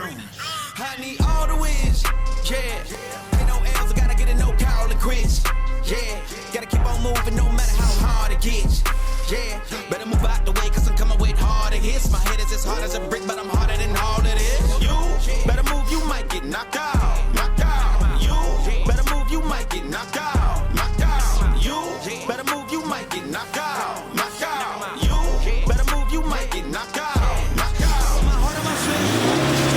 I need all the wins, yeah. Ain't no L's, I gotta get it, no call and quits, yeah. Gotta keep on moving no matter how hard it gets, yeah. Better move out the way, cause I'm coming with harder hits. My head is as hard as a brick, but I'm harder than all it is. You better move, you might get knocked out, knocked out. You better move, you might get knocked out, knocked out. You better move, you might get knocked out, knocked out. You better move, you might get knocked out, knocked out. My heart and my sleeve.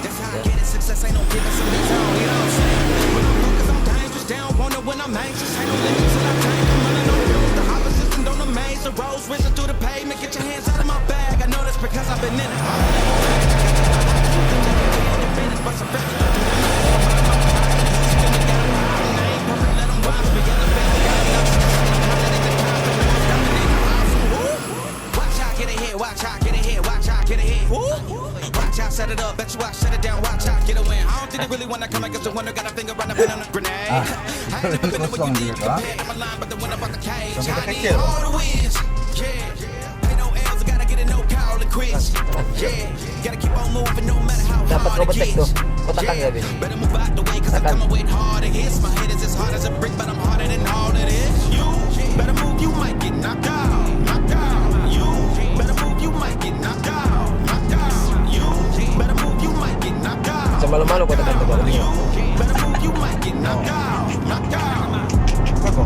That's how I get it. Success ain't no giving, so it's all, you know what I'm saying? When I'm focused, I'm dangerous, down, wanna when I'm anxious. Ain't no limit till I tank, I'm running on bills. The opposition don't amaze, the roads whizzing through the pavement. Get your hands out of my bag, I know that's because I've been in it. But some watch out, get ahead, watch out, get ahead, watch out, get ahead. Watch out, set it up, bet you I shut it down, watch out, get a win. I don't think they really wanna come against the winner, got a finger on the pin on the grenade. I ain't never been where you need to compare to my line, but the winner about the cage. I need all the wins, yeah. Ain't no L's, I gotta get it, no call and quits, yeah. Gotta keep on moving no matter how hard it gets. Better move out the way, cause I'm coming with harder hits. My head is as hard as a brick, but I'm harder than all it is. You better move, you might get knocked out, knocked out. You better move, you might get knocked out, knocked out. You better move, you might get knocked out. Malo-malo ko tayo You better move, you might get knocked out, knocked out. Ako.